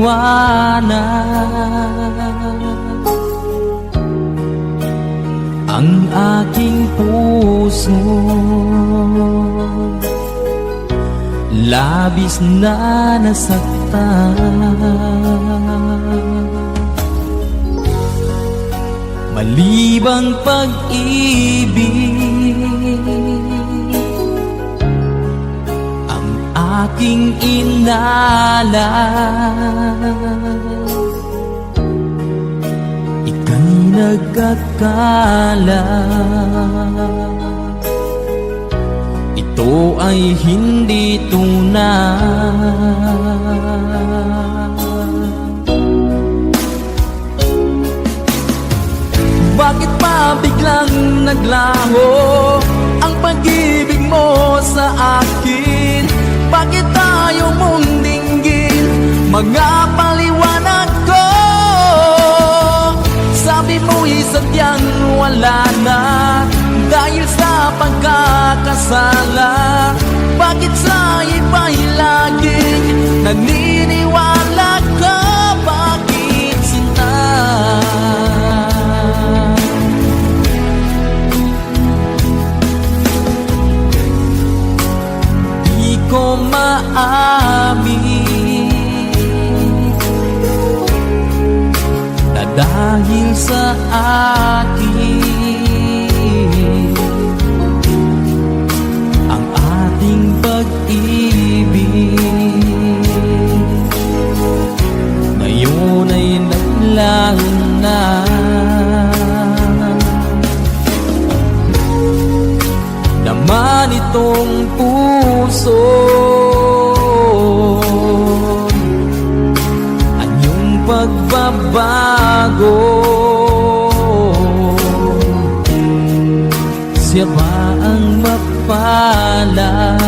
liwanag ang aking puso. Labis na nasaktan, malibang pag-ibig ang aking inalay. Ika'y nagkakala ito ay hindi tunay. Bakit pa biglang naglaho ang pag-ibig mo sa akin? Bakit tayo mong dinggin mga paliwanag ko? Sabi mo'y sadyang wala na dahil sa pagkakasala. Bakit sa iba'y laging naniniwala ka? Bakit sinta? Di ko maamin na dahil sa akin ang ating pag-ibig ngayon ay naglaho na. Naman itong puso anyong pagbabago. Siya ba ang mapalad?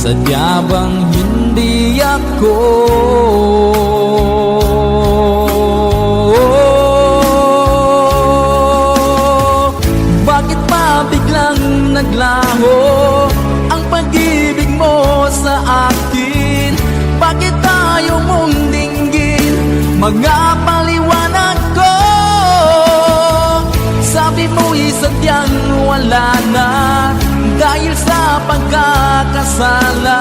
Sadya bang hindi ako? Bakit pa biglang naglaho ang pag-ibig mo sa akin? Bakit tayo mong dinggin mga paliwanag ko? Sabi mo'y sadyang wala na dahil sa pagkakasala.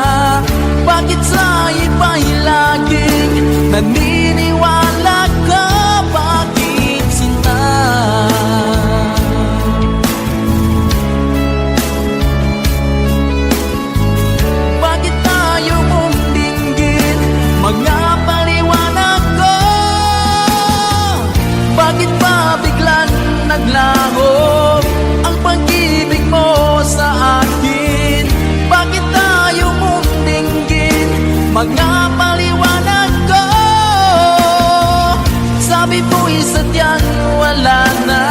Bakit sa iba'y laging naniniwala ka? Bakit sinta? Bakit tayo mong dinggin mga paliwanag ko? Bakit pa biglang naglaho ang pag-ibig mo sa akin? Bakit tayo mong dinggin mga paliwanag ko? Sabi mo'y sadyang wala na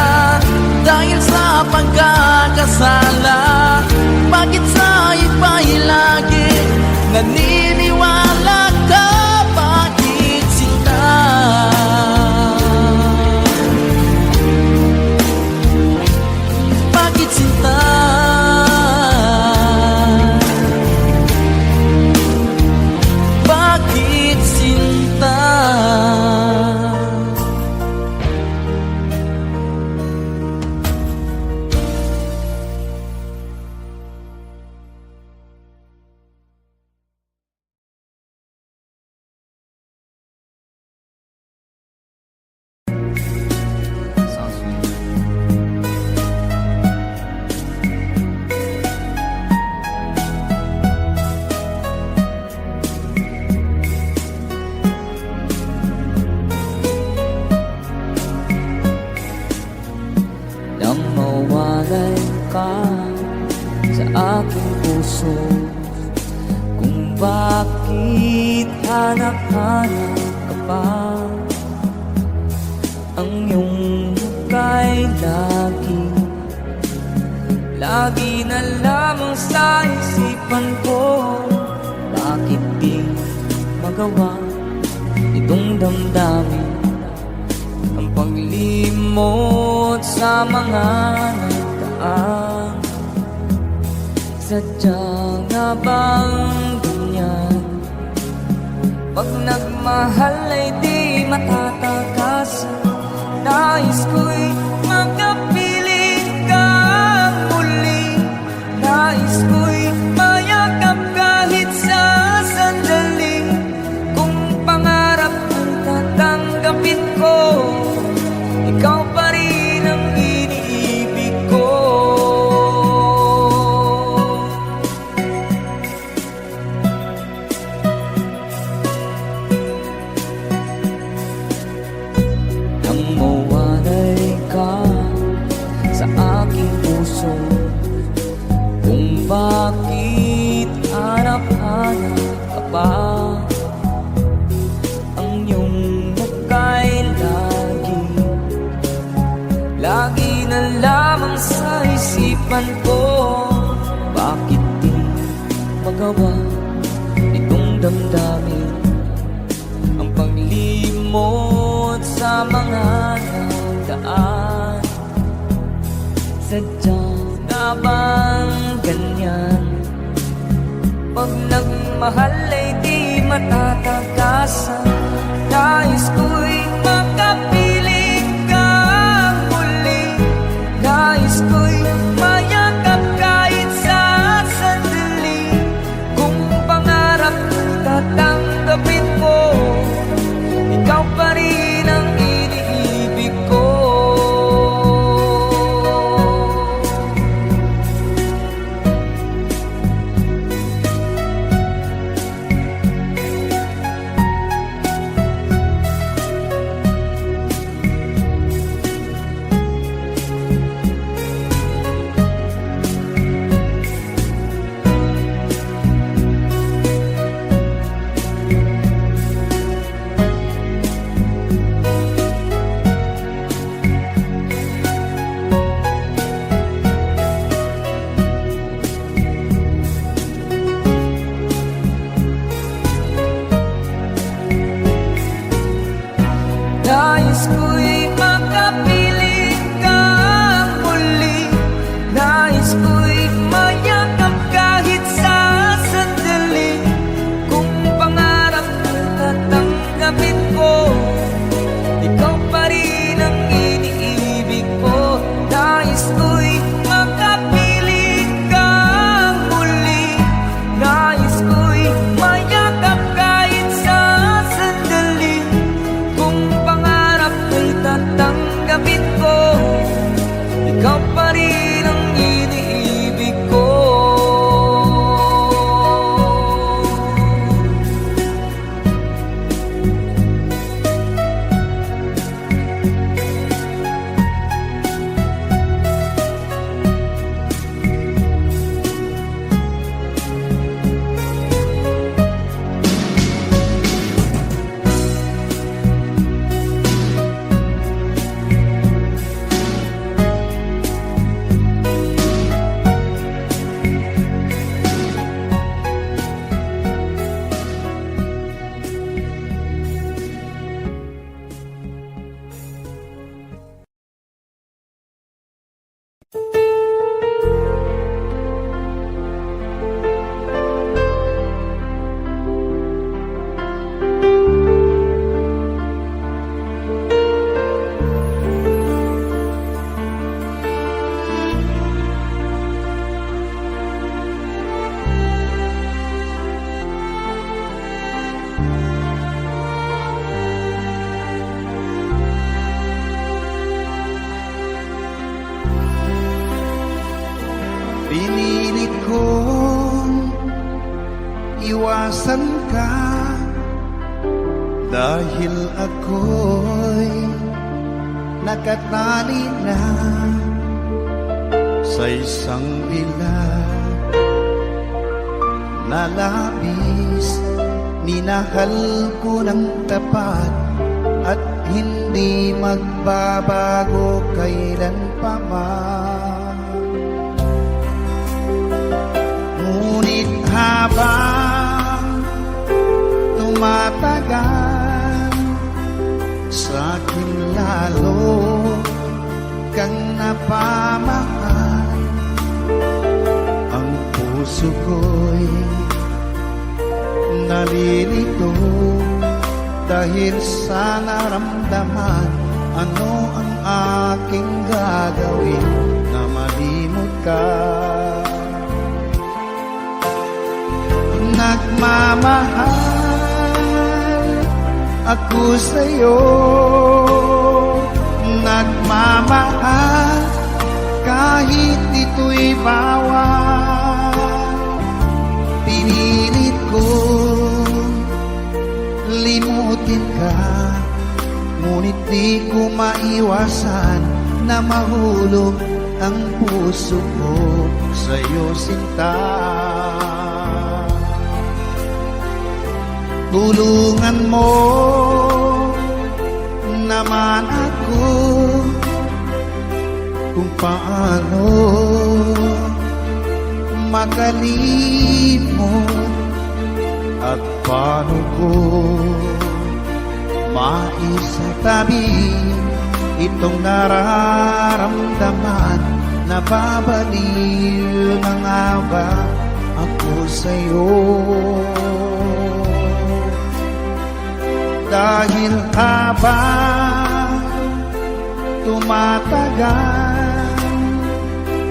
dahil sa pagkakasala. Bakit sa iba'y lagi naniniwala ka? Bakit sinta? Bakit sinta? Bakit sinta? Nang mawalay ka sa aking puso, kung bakit hanap-hanap ka pa, ang iyong muka'y lagi na lamang sa isipan ko. Bakit di magawa itong damdamin ang paglimot sa mga nagdaan? Sadya nga bang ganyan Pag nagmahal ay di matatakasan. Nais ko'y makapiling kang muli. Nais ko'y mayakap kahit sa sandali. Kung pangarap ang tatanggapin ko, ikaw pa rin ang iniibig ko. Nang mawalay ka sa aking puso, kung bakit hanap-hanap ka pa, ang iyong muka'y lagi na lamang sa isipan ko. Bakit di magawa itong damdamin ang paglimot sa mga nagdaan? Sadya na bang ganyan? Pag nagmahal ay di matatagasan. Nais ko'y makapiling kang muli. Nais ko'y mayakap kahit sa sandali. Kung pangarap ko'y tatanggapin mo, ikaw pa rin ang iniibig ko. Nais ko'y makapiling kang muli. Nais ko'y mayakap kahit sa sandali. Kung pangarap ko'y tatanggapin ko, ikaw pa rin ang iniibig ko. Nais ko'y makapiling kang muli. Nais ko'y mayakap kahit sa sandali. Kung pangarap ko'y tatanggapin ko, ikaw pa rin ang iniibig ko. Pinilit kong iwasan ka dahil ako'y nakatali na sa isang bilag na labis. Minahal ko ng tapat at hindi magbabago kailan pa man. Ngunit habang tumatagal, sa'kin lalo kang napamahal. Ang puso ko'y nalilito Dahil sa naramdaman, ano ang aking gagawin na malimot ka? Nagmamahal ako sa'yo, nagmamahal kahit ito'y bawal. Pinilit ko limutin ka, ngunit di ko maiwasan na mahulog ang puso ko sa'yo, sinta. Tulungan mo naman ako kung paano makalimot at paano ko maisatabi itong nararamdaman. Nababaliw na nga ba ako sa'yo? Dahil habang tumatagal,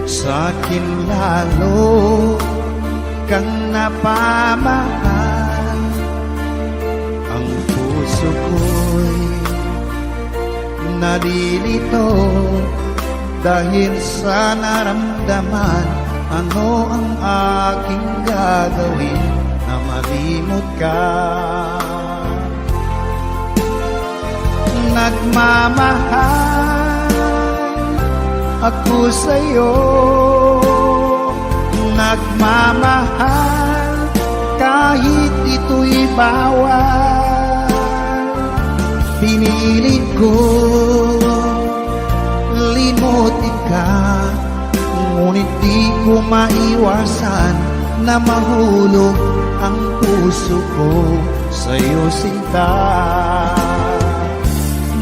sa'kin lalo kang napamahal. Ang puso ko'y nalilito dahil sa naramdaman. Ano ang aking gagawin na malimot ka? Nagmamahal ako sa'yo, nagmamahal kahit ito'y bawal. Pinilit ko limutin ka, ngunit di ko maiwasan na mahulog ang puso ko sa'yo, sinta.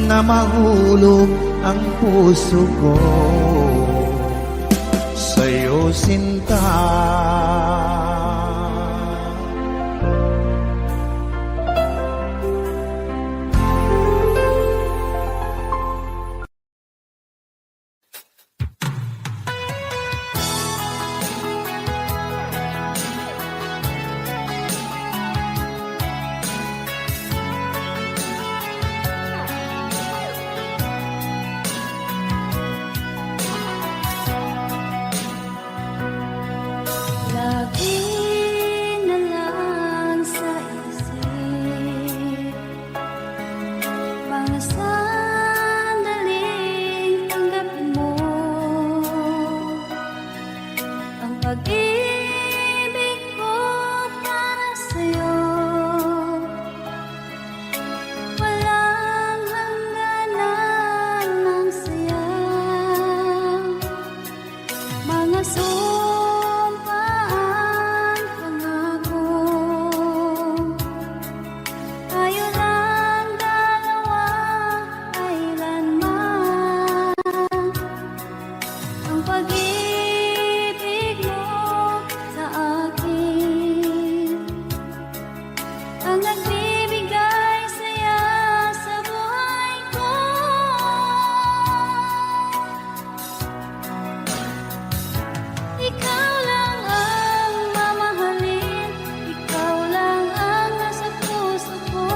Na mahulog ang puso ko sa'yo, sinta. Lagi na lang sa isip mga sandaling tanggapin mo ang pag-ibig ko para sa'yo. Walang hangganan ng saya, mga sumpaan, pangako. Tayo lang dalawa, kailanman. Ang pag-ibig mo sa akin ang nagbibigay saya sa buhay ko. Ikaw lang ang mamahalin, ikaw lang ang nasa puso ko,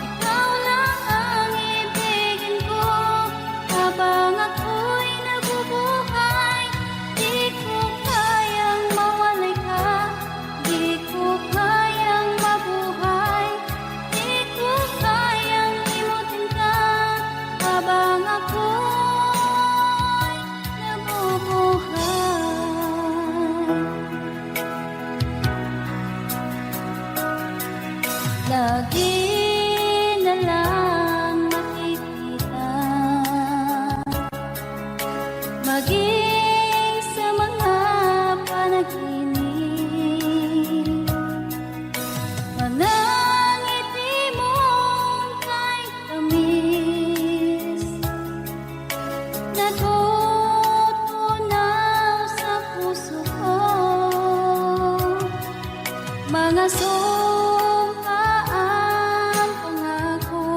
ikaw lang ang ibigin ko habang ako'y nabubuhay. Di ko kayang mawalay ka, di ko kayang mabuhay, di ko kayang limutin ka habang ako'y nabubuhay. Lagi na lang makikita, maging sa mga panaginip, mga ngiti mong kay tamis, natutunaw sa puso ko. Mga sumpaan, pangako.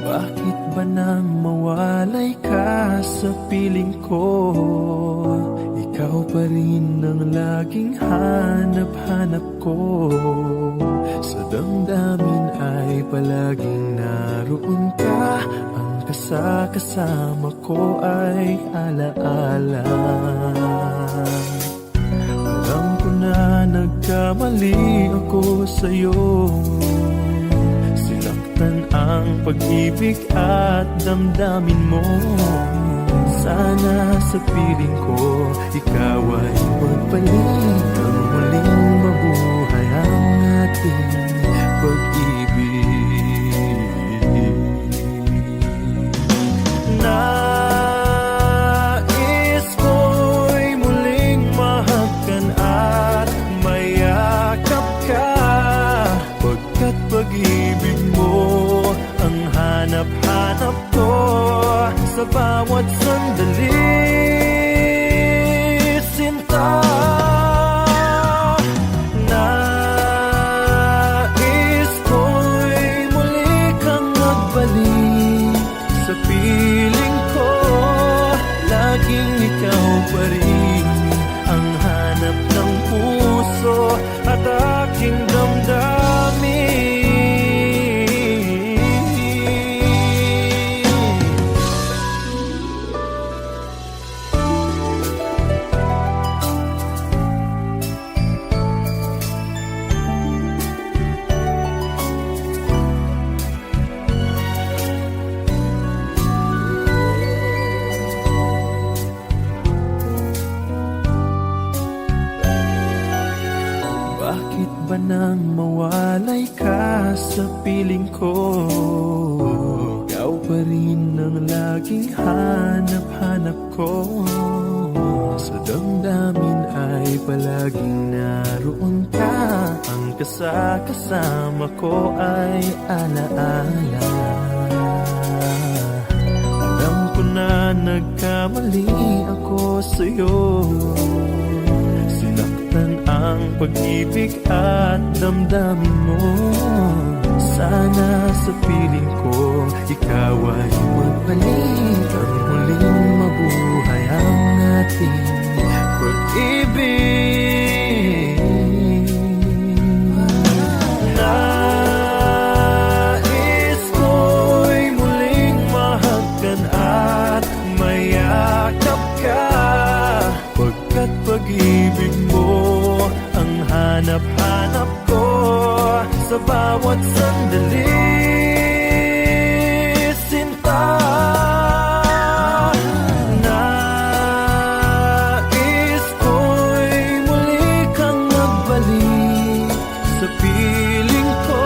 Bakit ba nang mawalay ka sa piling ko? Ikaw pa rin ang laging hanap-hanap ko. Sa damdamin ay palaging naroon ka. Ang kasama ko ay alaala. Alam ko na nagkamali ako sa'yo. Sinaktan ang pag-ibig at damdamin mo. Sana sa piling ko, ikaw ay magpalit. Ang muling mabuhay ang ating pag-ibig. Nais ko'y muling mahagkan at mayakap ka. Pagkat pag-ibig mo ang hanap-hanap ko sa bawat sandali, sinta. Nais ko'y muli kang magbalik sa piling ko. Laging ikaw pa rin ang hanap ng puso at aking damdamin. Bakit ba nang mawalay ka sa piling ko? Ikaw pa rin ang laging hanap-hanap ko. Sa damdamin ay palaging naroon ka. Ang kasama ko ay alaala. Alam ko na nagkamali ako sa'yo. Sinaktan ang pag-ibig at damdamin mo. Sana sa piling ko, ikaw ay magbalik. Ang muling mabuhay ang ating pag-ibig. Nais ko'y muling mahagkan at mayakap ka. Pagkat pag-ibig mo ang hanap-hanap ko sa bawat sandali, sinta. Nais ko'y muli kang magbalik sa piling ko.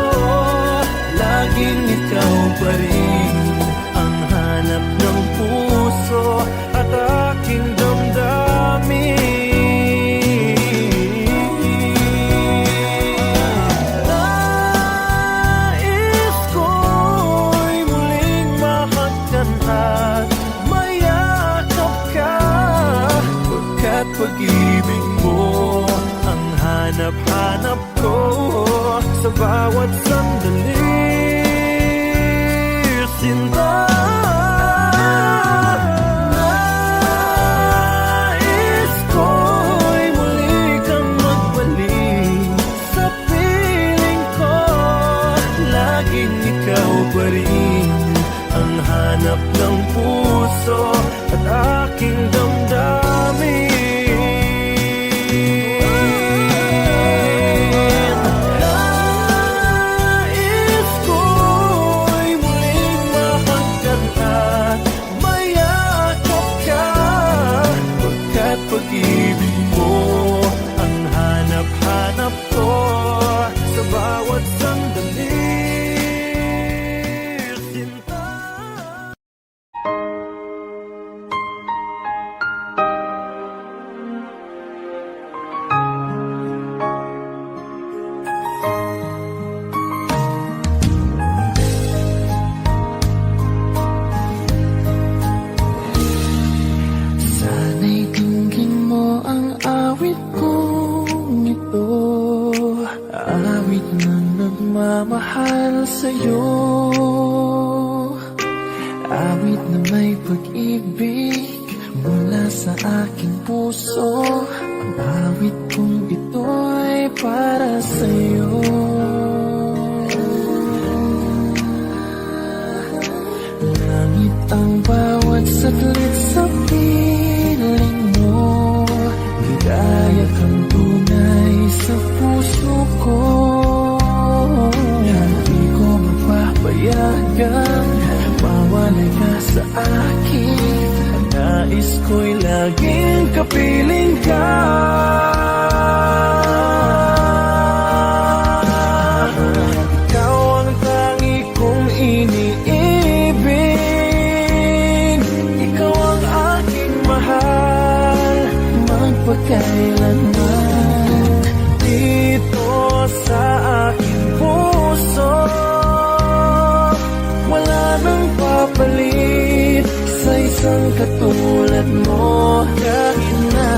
Laging ikaw pa rin ang hanap ng puso at aking damdamin. Nais ko'y muling mahagkan at mayakap ka. Pagkat pag-ibig mo ang hanap-hanap ko sa bawat sandali, sinta. Nais ko'y muli kang magbalik sa piling ko. Laging ikaw pa rin ang hanap ng puso at aking damdamin. Nais ko'y muling mahagkan at mayakap ka. Pagkat pag-ibig mo ang hanap-hanap ko sa bawat sandali, sinta. aking puso. Ang awit kong ito'y para sa'yo. Langit ang bawat saglit sa piling mo. Ligaya kang tunay sa puso ko. Hindi ko mapapayagan mawalay ka sa akin. Ang nais ko'y laging kapiling ka. Ikaw ang tangi kong iniibig. Ikaw ang aking mahal magpakailanman. Dito sa aking puso wala nang papalit sa isang katulad mo. Kahit na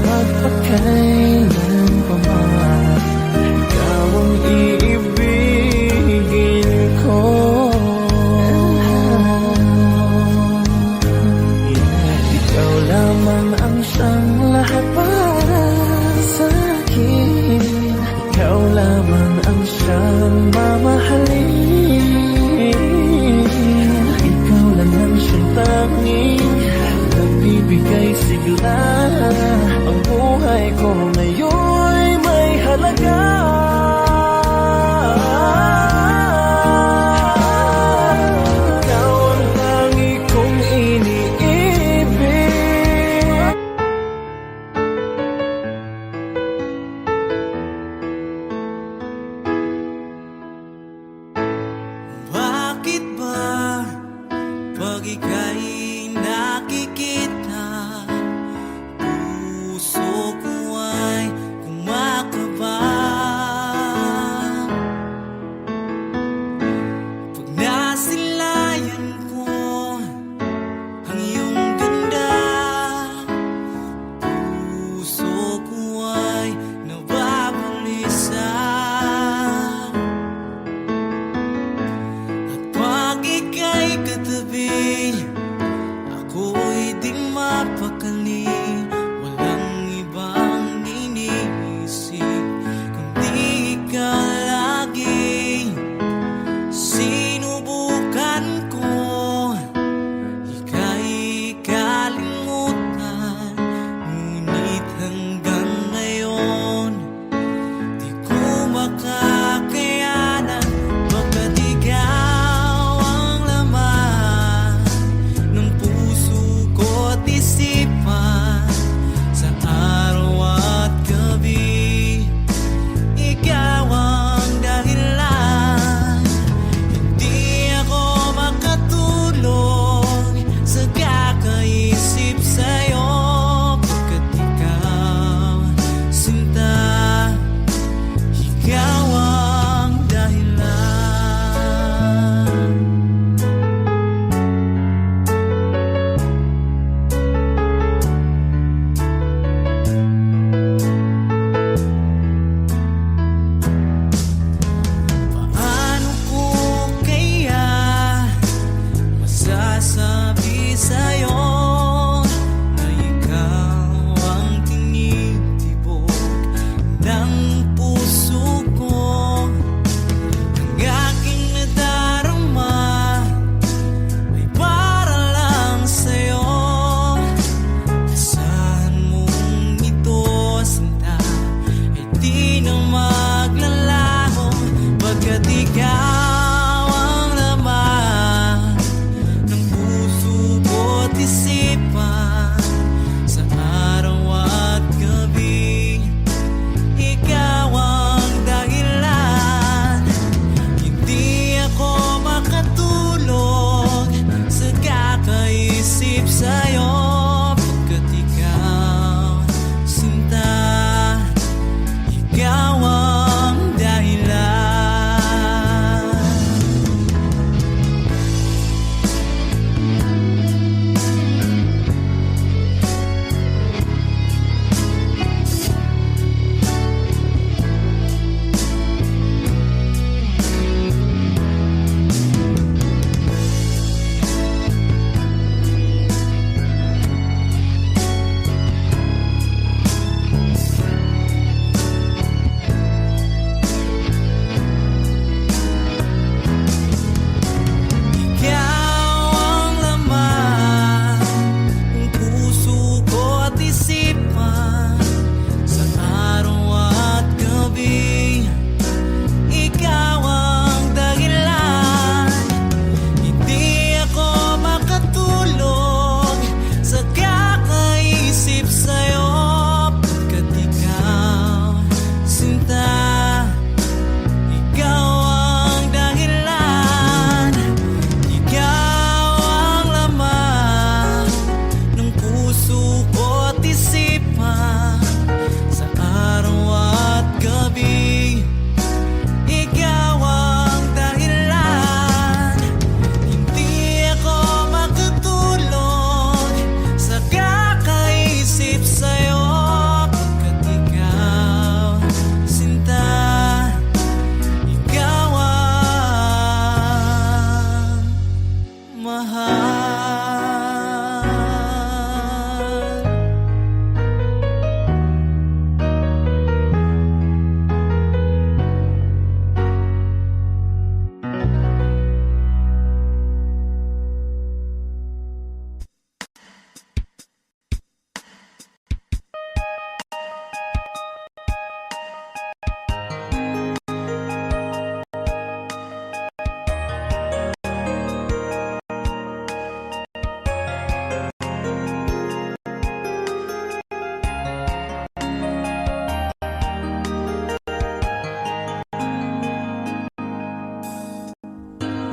magpakailan pa man, ikaw ang iibigin ko. Ikaw lamang ang siyang lahat para sa akin. Ikaw lamang ang siyang mamahalin. Ikaw lang ang siyang tanging nagbibigay sigla. Ang buhay ko ngayon'y may halaga. Ikaw ang tangi kong iniibig. Bakit ba pag ika'y nakikita, puso ko ay kumakaba? Pag nasilayan ko ang iyong ganda, puso ko ay nababalisa. Pag ika'y katabi, ako'y di mapakali. Walang ibang iniisip kundi ikaw lagi. Sinubukan ko ika'y kalimutan, ngunit hanggang ngayon di ko makakayanan. Baga't ikaw ang laman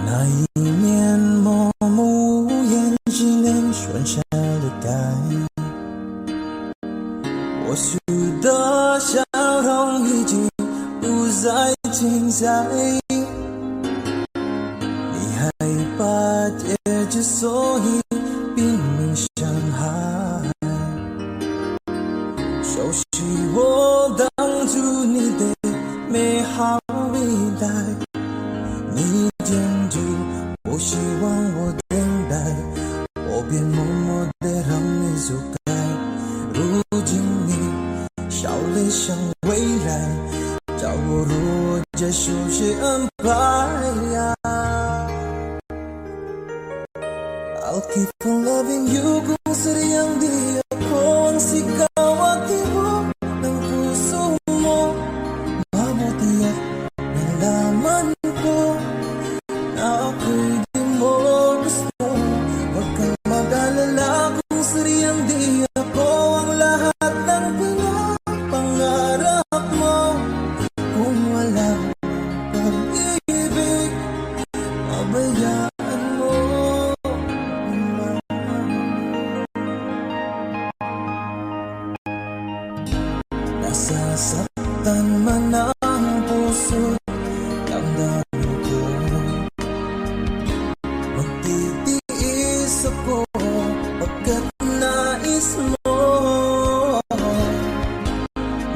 那一年默默无言，纪念喧嚣的街，或许的笑容已经不再精彩。你还把戒指锁于冰冷上海，熟悉我当初你的美好未来。你坚决不希望我等待，我便默默地让你走开。如今你笑脸向未来，叫我如何接受谁安排？I'll keep on loving you kung sadyang di ako ang sigaw at tibok ng puso mo. Mabuti at nalaman ko na ako'y di mo gusto. Huwag kang mag-alala kung sadyang di ako ang lahat ng pinapangarap mo. Kung wala pag-ibig, pabayaan mo. Nasasaktan man ang puso, damdamin ko. Magtitiis ako pagkat nais mo.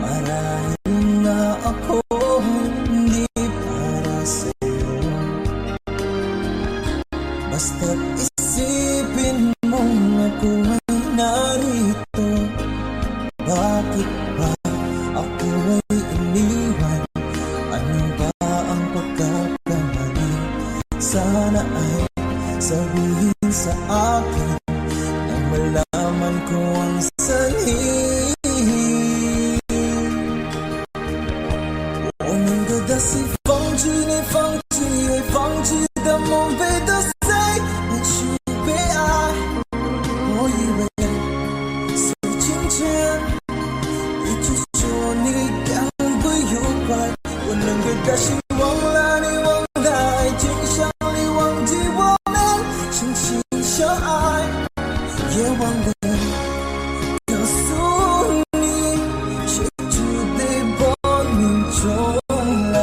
Marahil na ako hindi para sa'yo. Basta't isipin mong ako ay narito. Bakit ba ako ay iniwan? Ano ba ang pagkakamali? Sana ay sabihin sa akin nang malaman ko ang sanhi. 我能够的是放弃你，放弃爱，放弃的梦被得谁？那是悲哀。我以为是金钱，一直说你将会愉快。我能给的希望让你忘了爱情，想你忘记我们深情相爱，也忘了告诉你，谁注定破命重来。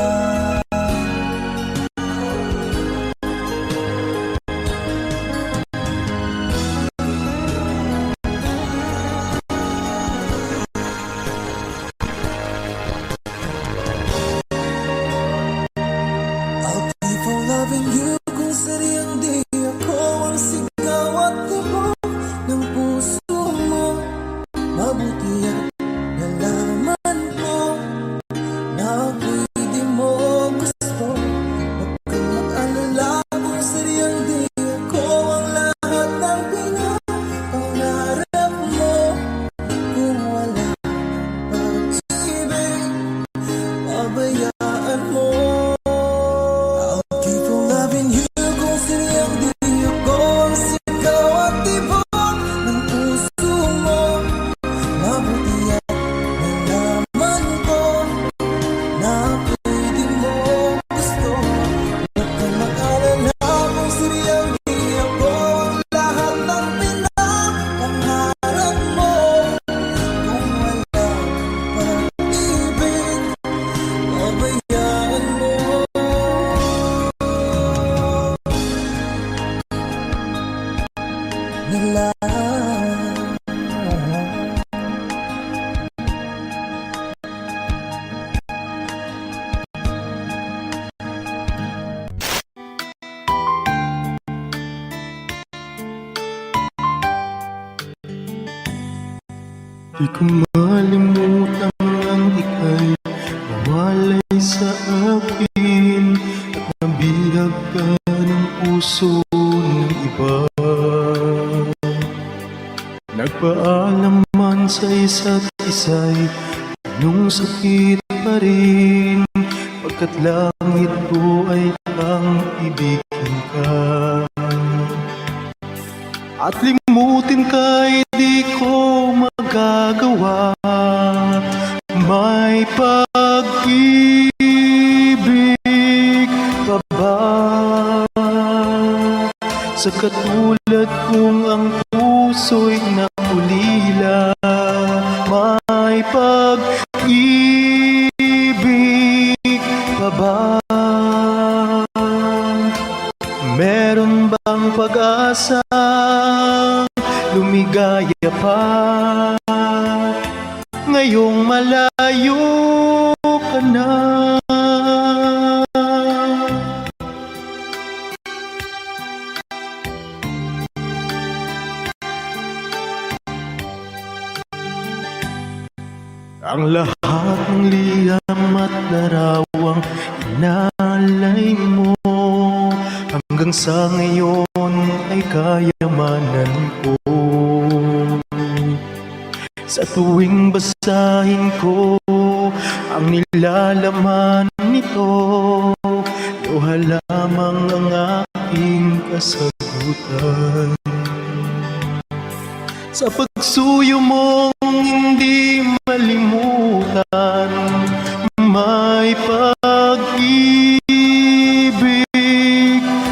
I'll keep on loving you kung sadyang di ako ang sigaw at tibok ng puso mo. Mabuti at nalaman ko na ako'y di mo gusto. Huwag kang mag-alala kung sadyang di ako ang lahat ng pinapangarap mo. Kung wala pag-ibig, pabayaan mo. I'll keep on loving you kung sadyang di ako ang sigaw at tibok ng puso mo. Mabuti at nalaman ko na ako'y di mo gusto. Huwag kang mag-alala kung sadyang di ako ang lahat ng pinapangarap mo. Kung wala pag-ibig, pabayaan mo. Nila Di ko malimutan ang ika'y nawalay sa akin at nabihag ka ng puso ng iba. Nagpaalam man sa isa't isa'y anong sakit pa rin, pagkat langit ko ay ang ibigin ka. At limutin ka'y di ko magagawa. May pag-ibig pa ba? sa katulad kong ang puso'y naulila. May pag-ibig pa ba? Meron bang pag-asa lumigaya pa? Ngayong malayo ka na. Ang lahat ng liham at larawang inalay mo hanggang sa ngayon ay kayamanan ko. Sa tuwing basahin ko ang nilalaman nito, luha lamang ang aking kasagutan. Sa pagsuyo mong hindi malimutan, may pag-ibig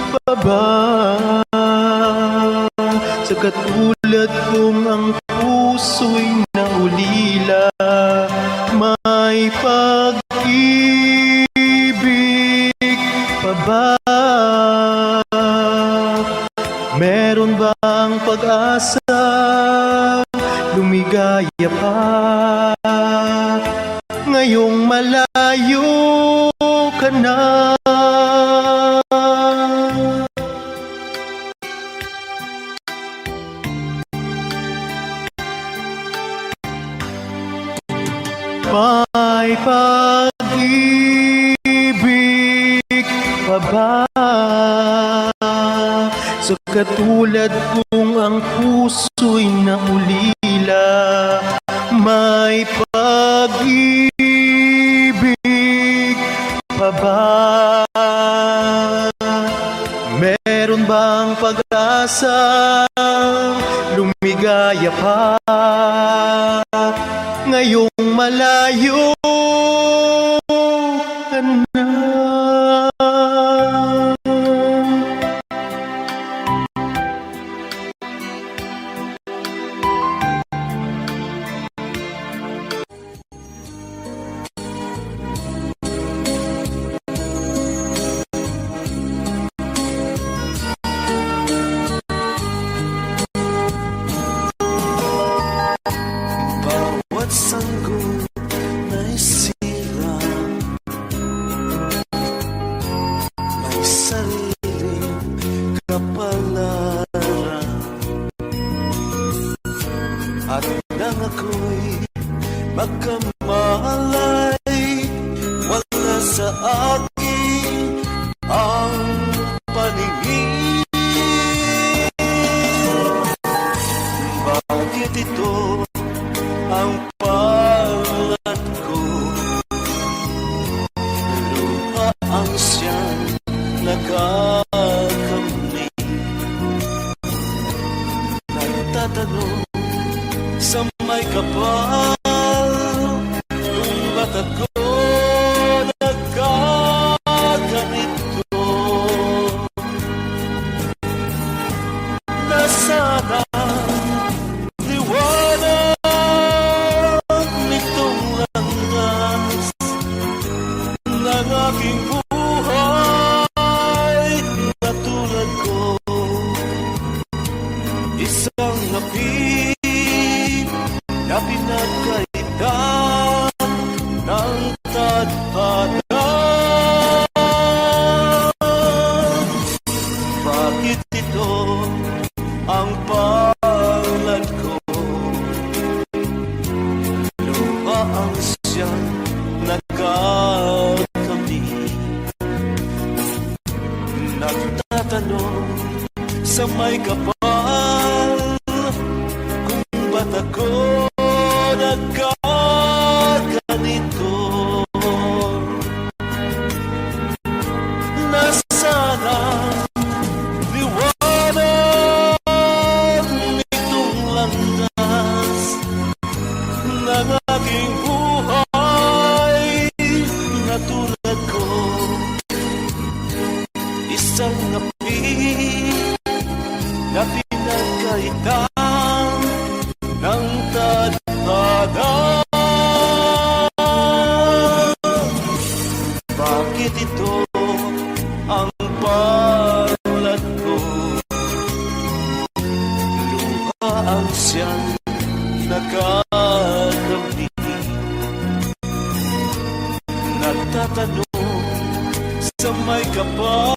pa ba? Sa katulad kong ang puso'y naulila, may pag-ibig pa ba? Meron bang pag-asa lumigaya pa? Ngayong malayo ka na. May pag-ibig pa ba? Sa katulad kong ang puso'y naulila, may pag-ibig pa ba? Meron bang pag-asa lumigaya pa? Ngayong malayo ka na. Bawat sanggol na'y sira, may sariling kapalaran, at nang ako'y magkamalay, wala sa akin ang paningin. Bakit ito ang palad ko? Luha ang siyang nakakamit. Nagtatanong sa may kapal, kung ba't ako nagkaganito? Nasaan ang liwanag nitong landas ng aking buhay na tulad ko? Isang api na pinagkaitan ng tadhana. Bakit ito ang palad ko? Luha ang siyang nagkakamit. Nagtatanong sa may kapal, kung ba't ako nagkaganito? Nasaan ang liwanag nitong landas ng aking buhay na tulad ko? Isang api nagtatanong sa may kapal